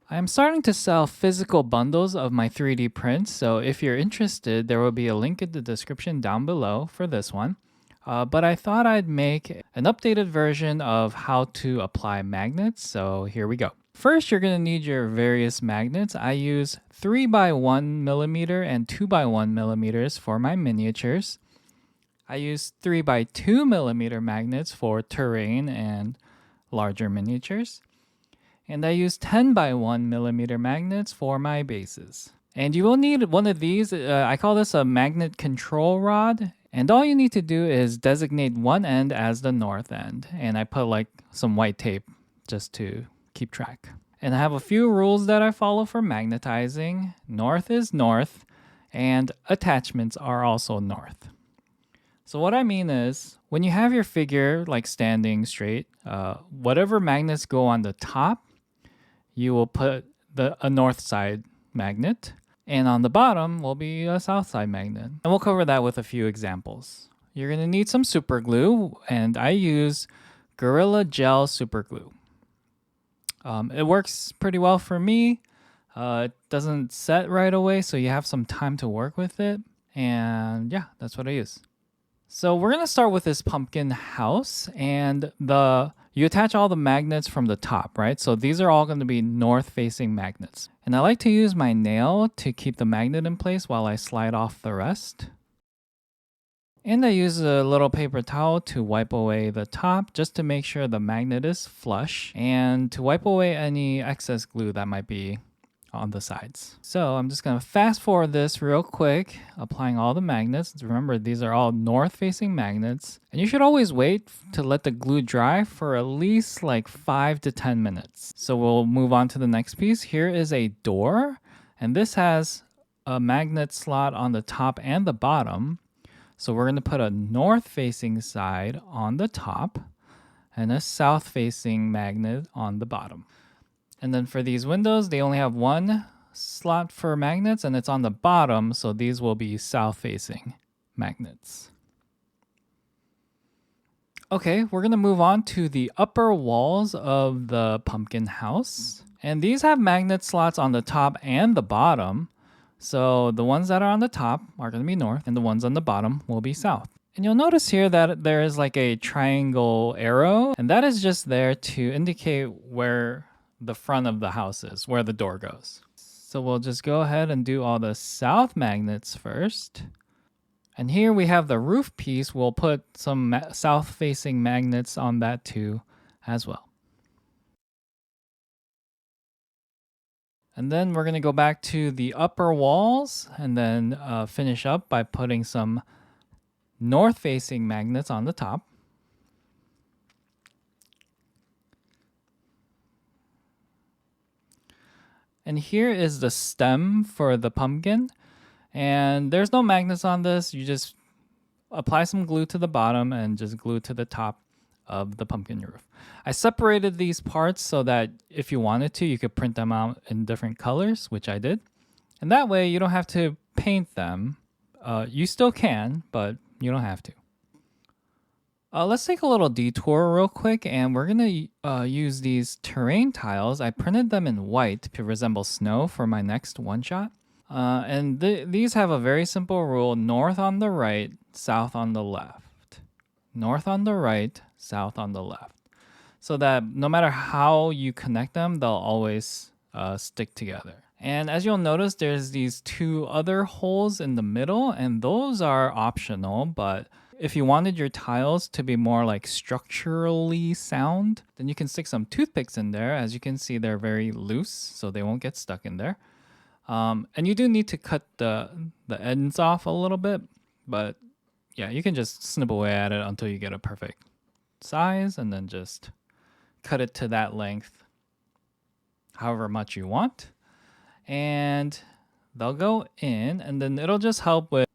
I'm starting to sell physical bundles of my 3D prints, so if you're interested, there will be a link in the description down below for this one. But I thought I'd make an updated version of how to apply magnets, so here we go. First, you're going to need your various magnets. I use 3 by 1 millimeter and 2 by 1 millimeters for my miniatures. I use 3 by 2 millimeter magnets for terrain and larger miniatures. And I use 10 by 1 millimeter magnets for my bases. And you will need one of these. I call this a magnet control rod. And all you need to do is designate one end as the north end. And I put like some white tape just to keep track. And I have a few rules that I follow for magnetizing. North is north, and attachments are also north. So what I mean is, when you have your figure like standing straight, whatever magnets go on the top, you will put a north side magnet, and on the bottom will be a south side magnet. And we'll cover that with a few examples. You're going to need some super glue, and I use Gorilla Gel super glue. It works pretty well for me. It doesn't set right away, so you have some time to work with it. And yeah, that's what I use. So we're going to start with this pumpkin house, and you attach all the magnets from the top, right? So these are all going to be north-facing magnets. And I like to use my nail to keep the magnet in place while I slide off the rest. And I use a little paper towel to wipe away the top just to make sure the magnet is flush and to wipe away any excess glue that might be on the sides. So I'm just going to fast forward this real quick, applying all the magnets. Remember, these are all north-facing magnets. And you should always wait to let the glue dry for at least like 5 to 10 minutes. So we'll move on to the next piece. Here is a door, and this has a magnet slot on the top and the bottom. So we're going to put a north-facing side on the top and a south-facing magnet on the bottom. And then for these windows, they only have one slot for magnets, and it's on the bottom, so these will be south-facing magnets. Okay, we're going to move on to the upper walls of the pumpkin house. And these have magnet slots on the top and the bottom. So the ones that are on the top are going to be north, and the ones on the bottom will be south. And you'll notice here that there is like a triangle arrow, and that is just there to indicate where the front of the house is, where the door goes. So we'll just go ahead and do all the south magnets first. And here we have the roof piece. We'll put some south-facing magnets on that too as well. And then we're going to go back to the upper walls and then finish up by putting some north-facing magnets on the top. And here is the stem for the pumpkin. And there's no magnets on this. You just apply some glue to the bottom and just glue to the top of the pumpkin roof. I separated these parts so that if you wanted to, you could print them out in different colors, which I did. And that way you don't have to paint them. You still can, but you don't have to. Let's take a little detour real quick, and we're going to use these terrain tiles. I printed them in white to resemble snow for my next one-shot. And these have a very simple rule: north on the right, south on the left. North on the right, south on the left. So that no matter how you connect them, they'll always stick together. And as you'll notice, there's these two other holes in the middle, and those are optional, but if you wanted your tiles to be more like structurally sound, then you can stick some toothpicks in there. As you can see, they're very loose, so they won't get stuck in there. And you do need to cut the ends off a little bit, but yeah, you can just snip away at it until you get a perfect size, and then just cut it to that length however much you want. And they'll go in, and then it'll just help with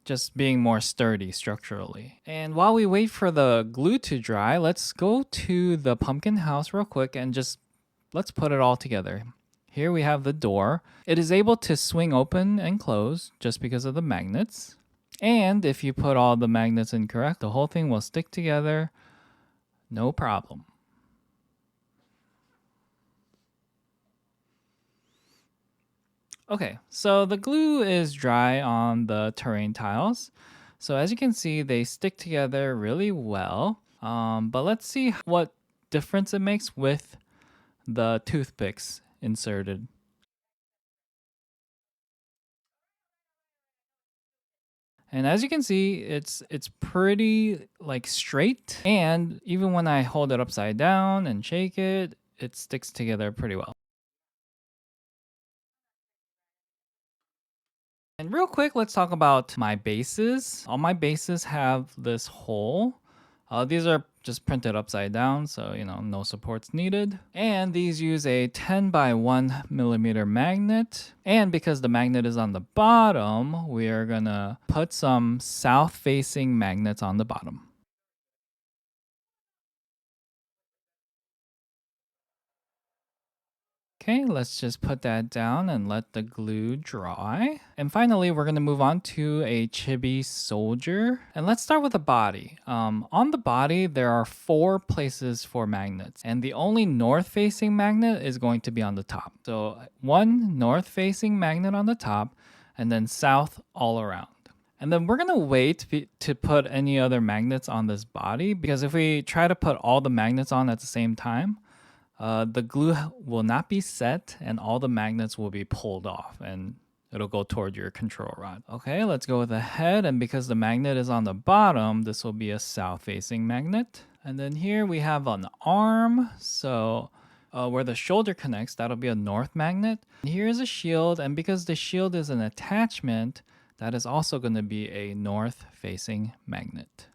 just being more sturdy structurally. And while we wait for the glue to dry, let's go to the pumpkin house real quick and let's put it all together. Here we have the door. It is able to swing open and close just because of the magnets. And if you put all the magnets in correct, the whole thing will stick together, no problem. Okay, so the glue is dry on the terrain tiles. So as you can see, they stick together really well. But let's see what difference it makes with the toothpicks inserted. And as you can see, it's pretty like straight. And even when I hold it upside down and shake it, it sticks together pretty well. And real quick, let's talk about my bases. All my bases have this hole. These are just printed upside down, so no supports needed. And these use a 10 by 1 millimeter magnet. And because the magnet is on the bottom, we are gonna put some south facing magnets on the bottom. Okay, let's just put that down and let the glue dry. And finally, we're gonna move on to a chibi soldier. And let's start with the body. On the body, there are 4 places for magnets. And the only north-facing magnet is going to be on the top. So 1 north-facing magnet on the top, and then south all around. And then we're gonna wait to put any other magnets on this body, because if we try to put all the magnets on at the same time, the glue will not be set and all the magnets will be pulled off and it'll go toward your control rod. Okay, let's go with the head. And because the magnet is on the bottom, this will be a south facing magnet. And then here we have an arm. So where the shoulder connects, that'll be a north magnet. And here's a shield. And because the shield is an attachment, that is also going to be a north facing magnet.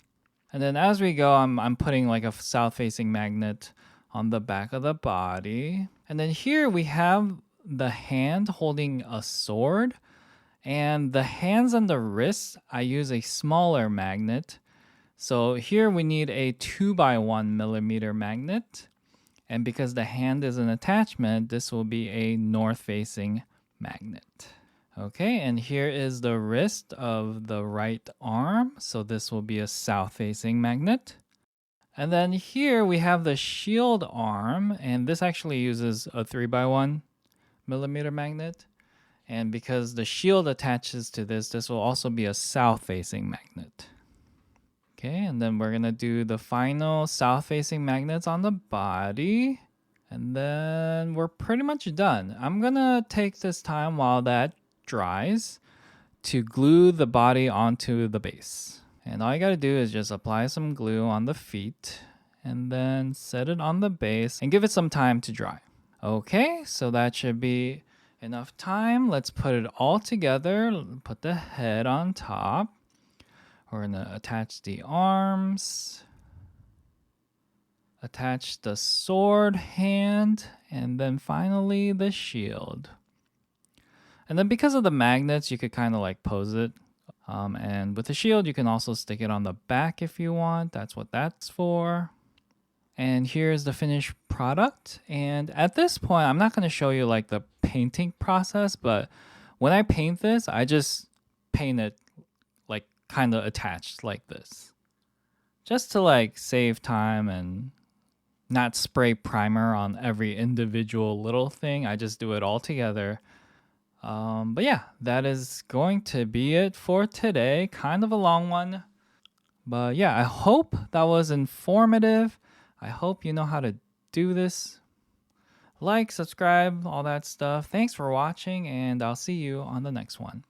And then as we go, I'm putting like a south facing magnet on the back of the body. And then here we have the hand holding a sword. And the hands and the wrists, I use a smaller magnet. So here we need a 2 by 1 millimeter magnet. And because the hand is an attachment, this will be a north facing magnet. Okay, and here is the wrist of the right arm. So this will be a south facing magnet. And then here we have the shield arm, and this actually uses a 3 by 1 millimeter magnet. And because the shield attaches to this will also be a south facing magnet. Okay, and then we're gonna do the final south facing magnets on the body. And then we're pretty much done. I'm gonna take this time while that dries to glue the body onto the base. And all you gotta do is just apply some glue on the feet and then set it on the base and give it some time to dry. Okay, so that should be enough time. Let's put it all together. Put the head on top. We're gonna attach the arms, attach the sword hand, and then finally the shield. And then because of the magnets, you could kind of like pose it. And with the shield, you can also stick it on the back if you want. That's what that's for. And here's the finished product. And at this point, I'm not going to show you like the painting process, but when I paint this, I just paint it like kind of attached like this. Just to like save time and not spray primer on every individual little thing. I just do it all together. But yeah, that is going to be it for today. Kind of a long one. But yeah, I hope that was informative. I hope you know how to do this. Like, subscribe, all that stuff. Thanks for watching, and I'll see you on the next one.